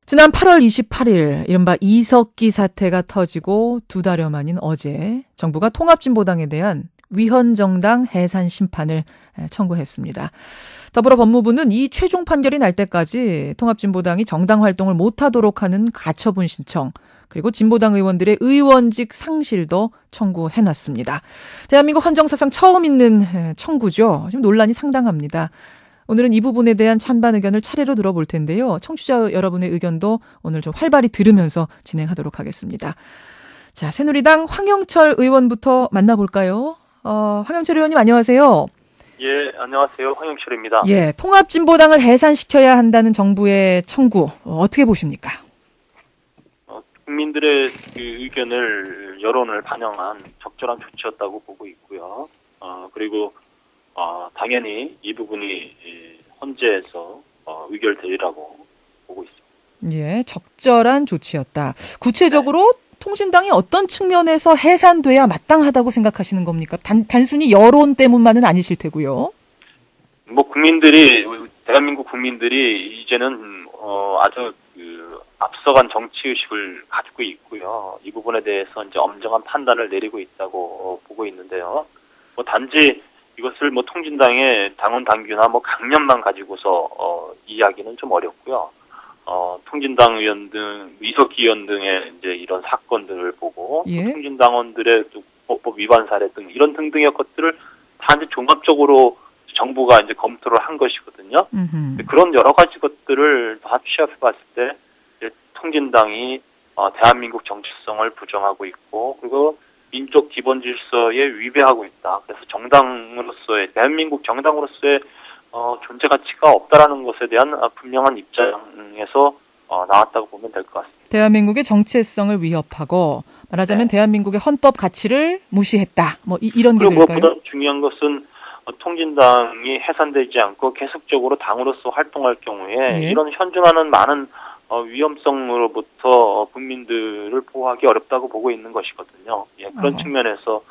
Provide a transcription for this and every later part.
지난 8월 28일 이른바 이석기 사태가 터지고 2달여 만인 어제 정부가 통합진보당에 대한 위헌정당 해산 심판을 청구했습니다. 더불어 법무부는 이 최종 판결이 날 때까지 통합진보당이 정당 활동을 못하도록 하는 가처분 신청, 그리고 진보당 의원들의 의원직 상실도 청구해놨습니다. 대한민국 헌정사상 처음 있는 청구죠. 지금 논란이 상당합니다. 오늘은 이 부분에 대한 찬반 의견을 차례로 들어볼 텐데요. 청취자 여러분의 의견도 오늘 좀 활발히 들으면서 진행하도록 하겠습니다. 자, 새누리당 황영철 의원부터 만나볼까요? 황영철 의원님 안녕하세요. 예, 안녕하세요. 황영철입니다. 예, 통합진보당을 해산시켜야 한다는 정부의 청구 어떻게 보십니까? 국민들의 그 의견을, 여론을 반영한 적절한 조치였다고 보고 있고요. 그리고 당연히 이 부분이 헌재에서 의결되리라고 보고 있습니다. 예, 적절한 조치였다. 구체적으로 통신당이 어떤 측면에서 해산돼야 마땅하다고 생각하시는 겁니까? 단순히 여론 때문만은 아니실 테고요. 대한민국 국민들이 이제는 아주 앞서간 정치의식을 가지고 있고요. 이 부분에 대해서 이제 엄정한 판단을 내리고 있다고 보고 있는데요. 단지 이것을 통진당의 당원 당규나 강령만 가지고서 이야기는 좀 어렵고요. 통진당 의원 등, 이석기 의원 등의 이제 이런 사건들을 보고, 예. 통진당원들의 법 위반 사례 등 이런 등등의 것들을 다 이제 종합적으로 정부가 이제 검토를 한 것이거든요. 그런 여러 가지 것들을 다 취합해봤을 때 이제 통진당이 대한민국 정체성을 부정하고 있고, 그리고 민족 기본 질서에 위배하고 있다. 그래서 대한민국 정당으로서의 존재 가치가 없다라는 것에 대한 분명한 입장에서 나왔다고 보면 될 것 같습니다. 대한민국의 정체성을 위협하고, 말하자면 대한민국의 헌법 가치를 무시했다. 이런 게 될까요? 그리고 무엇보다 중요한 것은 통진당이 해산되지 않고 계속적으로 당으로서 활동할 경우에 이런 현존하는 많은 위험성으로부터 국민들을 보호하기 어렵다고 보고 있는 것이거든요. 그런 측면에서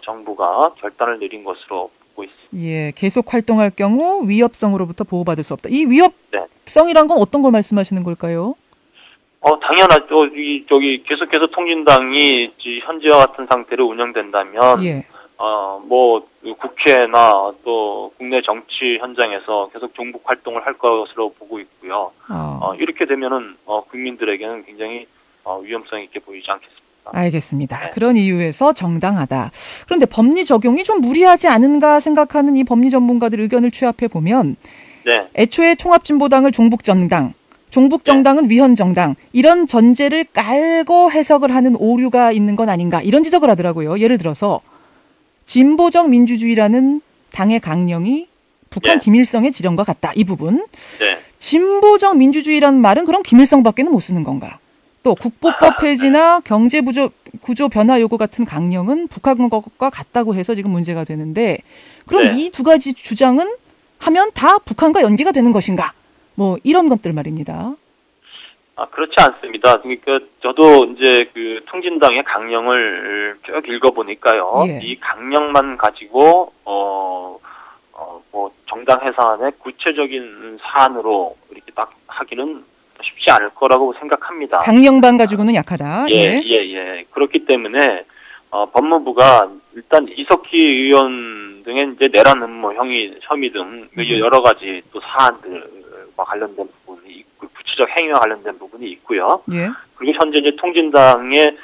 정부가 결단을 내린 것으로 보고 있습니다. 예, 계속 활동할 경우 위협성으로부터 보호받을 수 없다. 이 위협성이란 건 어떤 걸 말씀하시는 걸까요? 당연하죠. 계속해서 통진당이 현재와 같은 상태로 운영된다면, 국회나 또 국내 정치 현장에서 계속 종북 활동을 할 것으로 보고 있고요. 이렇게 되면은 국민들에게는 굉장히 위험성 있게 보이지 않겠습니다. 알겠습니다. 네. 그런 이유에서 정당하다. 그런데 법리 적용이 좀 무리하지 않은가 생각하는 이 법리 전문가들 의견을 취합해 보면, 애초에 통합진보당을 종북정당, 종북정당은 위헌정당, 이런 전제를 깔고 해석을 하는 오류가 있는 건 아닌가, 이런 지적을 하더라고요. 예를 들어서 진보적 민주주의라는 당의 강령이 북한 김일성의 지령과 같다. 이 부분. 진보적 민주주의라는 말은 그럼 김일성밖에는 못 쓰는 건가? 또 국보법 폐지나 경제구조 변화 요구 같은 강령은 북한 것과 같다고 해서 지금 문제가 되는데, 그럼 이 두 가지 주장은 하면 다 북한과 연계가 되는 것인가? 이런 것들 말입니다. 그렇지 않습니다. 그러니까 저도 이제 통진당의 강령을 쭉 읽어보니까요. 이 강령만 가지고 정당 해산의 구체적인 사안으로 이렇게 딱 하기는 쉽지 않을 거라고 생각합니다. 강령만 가지고는 약하다. 그렇기 때문에 법무부가 일단 이석기 의원 등의 이제 내란 음모 혐의 등 여러 가지 또 사안들과 관련된 부분이 있고, 구체적 행위와 관련된 부분이 있고요. 그리고 현재 이제 통진당의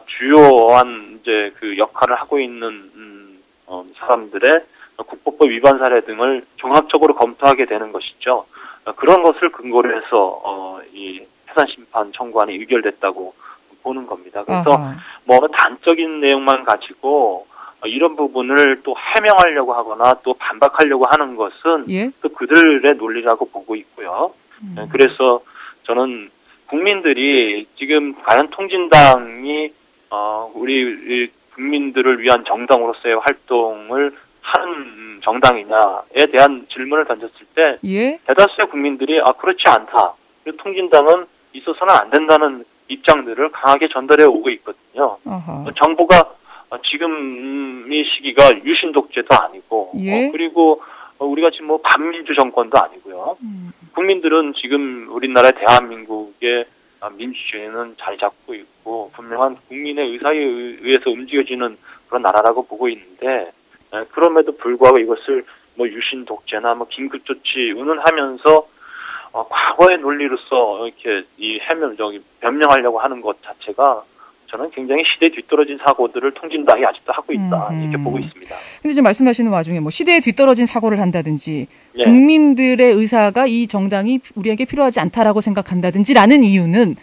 주요한 이제 역할을 하고 있는 사람들의 국보법 위반 사례 등을 종합적으로 검토하게 되는 것이죠. 그런 것을 근거로 해서 이 해산 심판 청구안이 의결됐다고 보는 겁니다. 그래서 단적인 내용만 가지고 이런 부분을 또 해명하려고 하거나 또 반박하려고 하는 것은 또 그들의 논리라고 보고 있고요. 그래서 저는 국민들이 지금 과연 통진당이 우리 국민들을 위한 정당으로서의 활동을 하는 정당이냐에 대한 질문을 던졌을 때 대다수의 국민들이 그렇지 않다. 통진당은 있어서는 안 된다는 입장들을 강하게 전달해 오고 있거든요. 정부가 지금 이 시기가 유신 독재도 아니고 그리고 우리가 지금 반민주 정권도 아니고요. 국민들은 지금 우리나라 대한민국의 민주주의는 자리 잡고 있고 분명한 국민의 의사에 의해서 움직여지는 그런 나라라고 보고 있는데 그럼에도 불구하고 이것을 뭐 유신 독재나 뭐 긴급 조치 운운하면서 과거의 논리로서 이렇게 변명하려고 하는 것 자체가 저는 굉장히 시대에 뒤떨어진 사고들을 통진당이 아직도 하고 있다 이렇게 보고 있습니다. 근데 지금 말씀하시는 와중에 뭐 시대에 뒤떨어진 사고를 한다든지 국민들의 의사가 이 정당이 우리에게 필요하지 않다라고 생각한다든지라는 이유는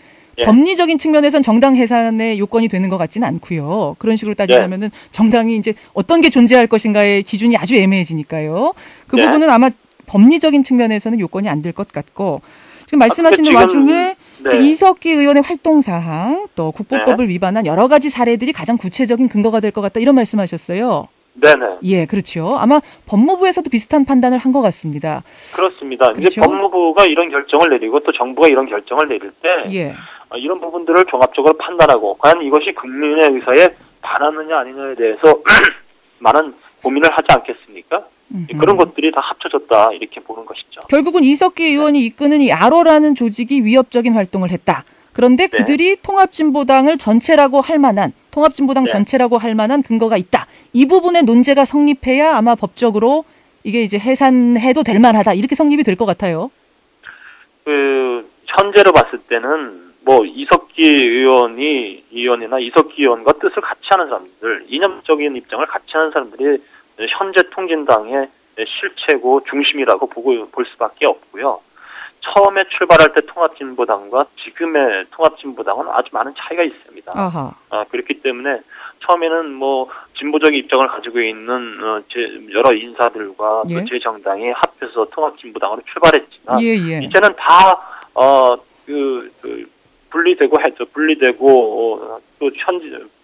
법리적인 측면에선 정당 해산의 요건이 되는 것 같지는 않고요. 그런 식으로 따지자면은 정당이 이제 어떤 게 존재할 것인가의 기준이 아주 애매해지니까요. 그 부분은 아마 법리적인 측면에서는 요건이 안 될 것 같고 지금 말씀하시는 와중에 이석기 의원의 활동 사항 또 국보법을 위반한 여러 가지 사례들이 가장 구체적인 근거가 될 것 같다 이런 말씀하셨어요. 네네. 예, 그렇죠. 아마 법무부에서도 비슷한 판단을 한 것 같습니다. 그렇습니다. 그렇죠? 이제 법무부가 이런 결정을 내리고 또 정부가 이런 결정을 내릴 때 이런 부분들을 종합적으로 판단하고 과연 이것이 국민의 의사에 반하느냐 아니냐에 대해서 많은 고민을 하지 않겠습니까? 그런 것들이 다 합쳐졌다 이렇게 보는 것이죠. 결국은 이석기 의원이 이끄는 이 아로라는 조직이 위협적인 활동을 했다. 그런데 그들이 통합진보당을 전체라고 할 만한 통합진보당 전체라고 할 만한 근거가 있다. 이 부분의 논제가 성립해야 아마 법적으로 이게 이제 해산해도 될 만하다. 이렇게 성립이 될 것 같아요. 현재로 봤을 때는 뭐 이석기 의원이나 이석기 의원과 뜻을 같이 하는 사람들, 이념적인 입장을 같이 하는 사람들이 현재 통진당의 실체고 중심이라고 볼 수밖에 없고요. 처음에 출발할 때 통합진보당과 지금의 통합진보당은 아주 많은 차이가 있습니다. 그렇기 때문에 처음에는 뭐 진보적인 입장을 가지고 있는 여러 인사들과 또 제 정당이 합해서 통합진보당으로 출발했지만 이제는 다 분리되고 또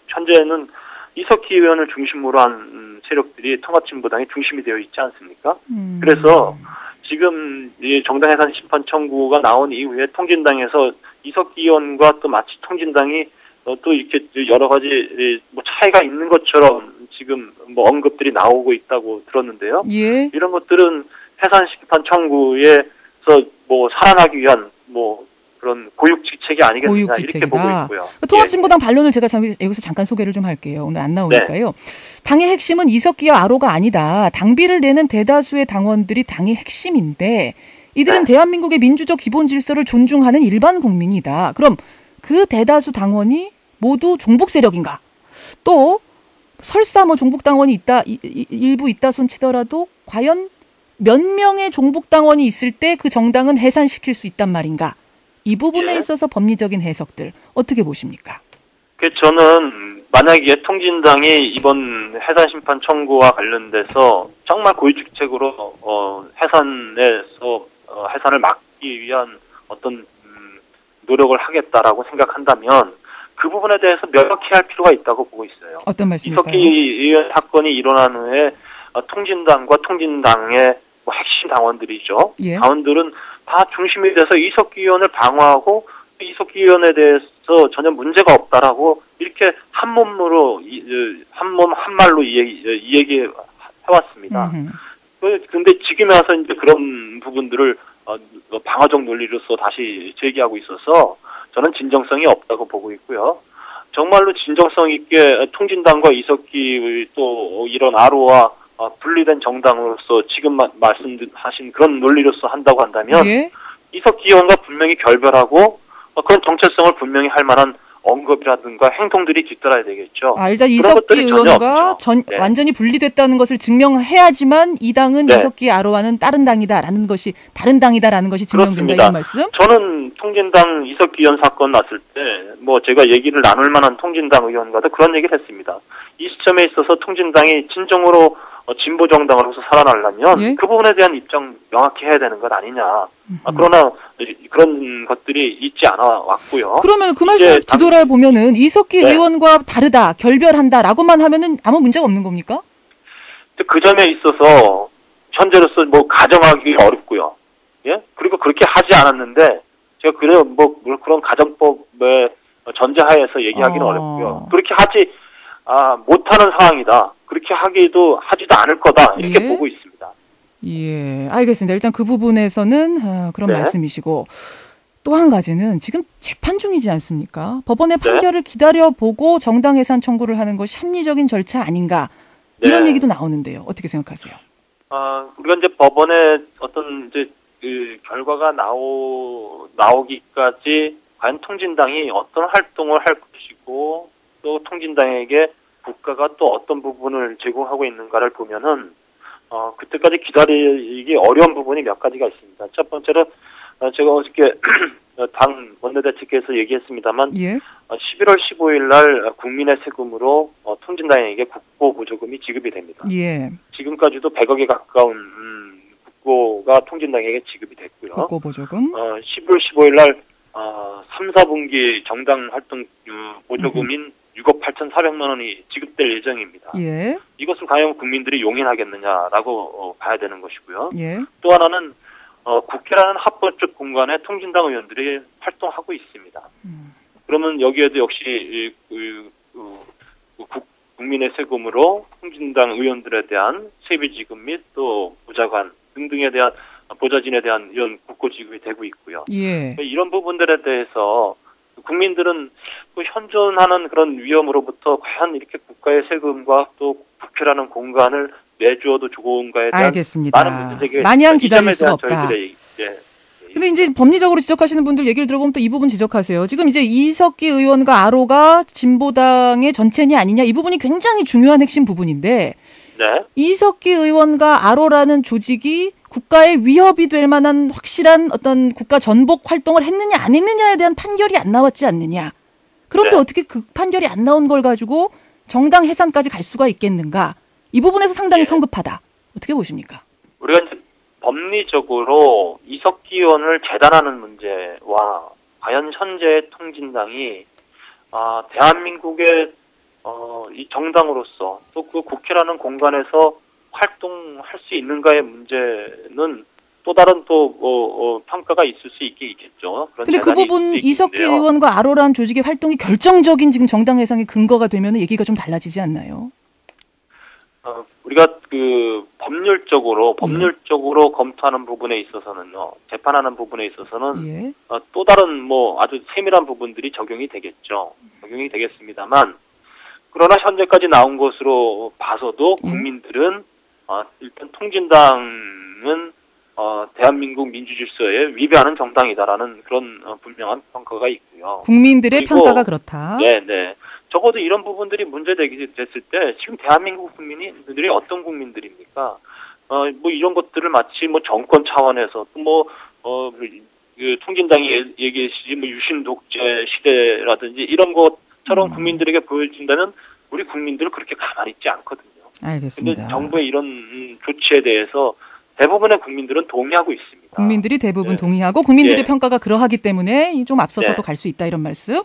현재는 이석기 의원을 중심으로 한 세력들이 통합진보당의 중심이 되어 있지 않습니까? 그래서 지금 이 정당 해산 심판 청구가 나온 이후에 통진당에서 이석기 의원과 또 마치 통진당이 또 이렇게 여러 가지 뭐 차이가 있는 것처럼 지금 뭐 언급들이 나오고 있다고 들었는데요. 이런 것들은 해산 심판 청구에서 뭐 살아나기 위한 뭐 그런 고육지책이 아니겠느냐 이렇게 보고 있고요. 통합진보당 반론을 제가 여기서 잠깐 소개를 좀 할게요. 오늘 안 나오니까요. 당의 핵심은 이석기와 아로가 아니다. 당비를 내는 대다수의 당원들이 당의 핵심인데 이들은 대한민국의 민주적 기본 질서를 존중하는 일반 국민이다. 그럼 그 대다수 당원이 모두 종북 세력인가? 또 설사 뭐 종북 당원이 일부 있다 손치더라도 과연 몇 명의 종북 당원이 있을 때 그 정당은 해산시킬 수 있단 말인가? 이 부분에 있어서 법리적인 해석들 어떻게 보십니까? 저는 만약에 통진당이 이번 해산 심판 청구와 관련돼서 정말 고유직책으로 해산을 막기 위한 어떤 노력을 하겠다라고 생각한다면 그 부분에 대해서 명확히 할 필요가 있다고 보고 있어요. 어떤 말씀일까요? 이석기 의원 사건이 일어난 후에 통진당과 통진당의 핵심 당원들이죠. 당원들은 다 중심이 돼서 이석기 의원을 방어하고 이석기 의원에 대해서 전혀 문제가 없다라고 이렇게 한말로 얘기해왔습니다. 그런데 지금에 와서 이제 그런 부분들을 방어적 논리로서 다시 제기하고 있어서 저는 진정성이 없다고 보고 있고요. 정말로 진정성 있게 통진당과 이석기 또 이런 아로와 분리된 정당으로서 지금 말씀하신 그런 논리로서 한다고 한다면 이석기 의원과 분명히 결별하고 그런 정체성을 분명히 할 만한 언급이라든가 행동들이 뒤따라야 되겠죠. 일단 이석기 의원과 완전히 분리됐다는 것을 증명해야지만 이 당은 이석기 아로와는 다른 당이다라는 것이 증명된다 이런 말씀? 저는 통진당 이석기 의원 사건 났을 때 뭐 제가 얘기를 나눌 만한 통진당 의원과도 그런 얘기를 했습니다. 이 시점에 있어서 통진당이 진정으로 진보 정당으로서 살아나려면 그 부분에 대한 입장 명확히 해야 되는 것 아니냐. 그러나 그런 것들이 있지 않아 왔고요. 그러면 그 말씀 뒤돌아보면은 이석기 의원과 다르다, 결별한다라고만 하면은 아무 문제가 없는 겁니까? 그 점에 있어서 현재로서 뭐 가정하기 어렵고요. 그리고 그렇게 하지 않았는데 제가 그런 가정법의 전제하에서 얘기하기는 어렵고요. 그렇게 하지 못하는 상황이다. 그렇게 하지도 않을 거다. 이렇게 보고 있습니다. 예, 알겠습니다. 일단 그 부분에서는 그런 말씀이시고 또 한 가지는 지금 재판 중이지 않습니까? 법원의 판결을 기다려보고 정당 해산 청구를 하는 것이 합리적인 절차 아닌가 이런 얘기도 나오는데요. 어떻게 생각하세요? 우리가 이제 법원의 어떤 이제 그 결과가 나오기까지 과연 통진당이 어떤 활동을 할 것이고 또 통진당에게 국가가 또 어떤 부분을 제공하고 있는가를 보면은 그때까지 기다리기 어려운 부분이 몇 가지가 있습니다. 첫 번째는 제가 어저께 당 원내대책에서 얘기했습니다만 11월 15일 날 국민의 세금으로 통진당에게 국고보조금이 지급이 됩니다. 지금까지도 100억에 가까운 국고가 통진당에게 지급이 됐고요. 국고보조금? 11월 15일 날 3, 4분기 정당 활동 보조금인 6억 8,400만 원이 지급될 예정입니다. 이것을 과연 국민들이 용인하겠느냐라고 봐야 되는 것이고요. 또 하나는 국회라는 합법적 공간에 통진당 의원들이 활동하고 있습니다. 그러면 여기에도 역시 국민의 세금으로 통진당 의원들에 대한 세비 지급 및 또 보좌관 등등에 대한 보좌진에 대한 이런 국고 지급이 되고 있고요. 이런 부분들에 대해서 국민들은 그 현존하는 그런 위험으로부터 과연 이렇게 국가의 세금과 또 국회라는 공간을 내주어도 좋은가에 대한 많은 문제 제기가 마냥 기다릴 수가 없다. 근데 이제 법리적으로 지적하시는 분들 얘기를 들어보면 또 이 부분 지적하세요. 지금 이제 이석기 의원과 아로가 진보당의 전체니 아니냐 이 부분이 굉장히 중요한 핵심 부분인데 이석기 의원과 아로라는 조직이 국가에 위협이 될 만한 확실한 어떤 국가 전복 활동을 했느냐 안 했느냐에 대한 판결이 안 나왔지 않느냐. 그런데 어떻게 그 판결이 안 나온 걸 가지고 정당 해산까지 갈 수가 있겠는가. 이 부분에서 상당히 성급하다. 어떻게 보십니까? 우리가 이제 법리적으로 이석기 의원을 재단하는 문제와 과연 현재 통진당이 대한민국의 이 정당으로서 또 그 국회라는 공간에서 활동할 수 있는가의 문제는 또 다른 또 평가가 있을 수 있겠죠. 그런데 그 부분 이석기 의원과 아로라는 조직의 활동이 결정적인 지금 정당 해상의 근거가 되면 얘기가 좀 달라지지 않나요? 우리가 그 법률적으로 검토하는 부분에 있어서는요, 재판하는 부분에 있어서는 또 다른 뭐 아주 세밀한 부분들이 적용이 되겠습니다만, 그러나 현재까지 나온 것으로 봐서도 국민들은 일단 통진당은 대한민국 민주질서에 위배하는 정당이다라는 그런 분명한 평가가 있고요. 국민들의 평가가 그렇다. 네. 적어도 이런 부분들이 문제됐을 때 지금 대한민국 국민들이 어떤 국민들입니까? 뭐 이런 것들을 마치 뭐 정권 차원에서 또 그 통진당이 얘기하시지 뭐 유신 독재 시대라든지 이런 것처럼 국민들에게 보여준다면 우리 국민들은 그렇게 가만히 있지 않거든요. 알겠습니다. 근데 정부의 이런 조치에 대해서 대부분의 국민들은 동의하고 있습니다. 국민들이 대부분 동의하고 국민들의 평가가 그러하기 때문에 좀 앞서서도 갈 수 있다 이런 말씀.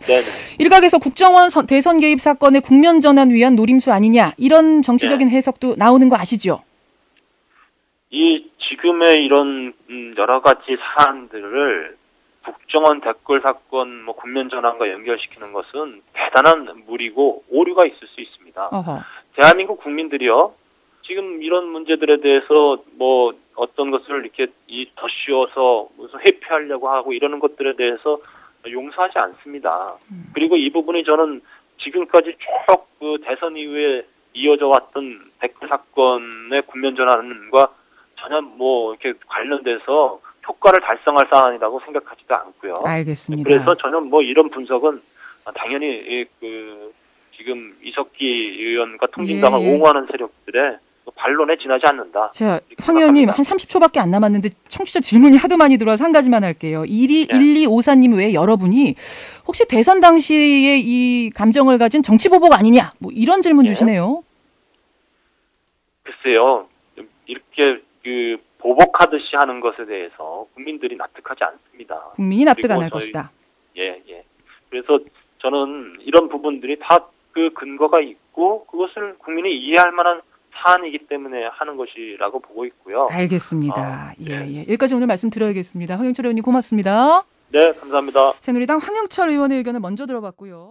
일각에서 국정원 대선 개입 사건의 국면 전환 위한 노림수 아니냐 이런 정치적인 해석도 나오는 거 아시죠? 이 지금의 이런 여러 가지 사안들을 국정원 댓글 사건 뭐 국면 전환과 연결시키는 것은 대단한 무리고 오류가 있을 수 있습니다. 대한민국 국민들이요. 지금 이런 문제들에 대해서 뭐 어떤 것을 이렇게 더 씌워서 무슨 회피하려고 하고 이러는 것들에 대해서 용서하지 않습니다. 그리고 이 부분이 저는 지금까지 쭉 그 대선 이후에 이어져 왔던 댓글 사건의 국면 전환과 전혀 뭐 이렇게 관련돼서 효과를 달성할 사안이라고 생각하지도 않고요. 알겠습니다. 그래서 저는 뭐 이런 분석은 당연히 그 지금 이석기 의원과 통진당을 옹호하는 세력들의 반론에 지나지 않는다. 자, 황 의원님 한 30초밖에 안 남았는데 청취자 질문이 하도 많이 들어와서 한 가지만 할게요. 1254님 외에 여러분이 혹시 대선 당시에 이 감정을 가진 정치보복 아니냐 뭐 이런 질문 주시네요. 글쎄요. 이렇게 그 보복하듯이 하는 것에 대해서 국민들이 납득하지 않습니다. 국민이 납득 안 할 것이다. 그래서 저는 이런 부분들이 다 그 근거가 있고 그것을 국민이 이해할 만한 사안이기 때문에 하는 것이라고 보고 있고요. 알겠습니다. 여기까지 오늘 말씀 드려야겠습니다. 황영철 의원님 고맙습니다. 네, 감사합니다. 새누리당 황영철 의원의 의견을 먼저 들어봤고요.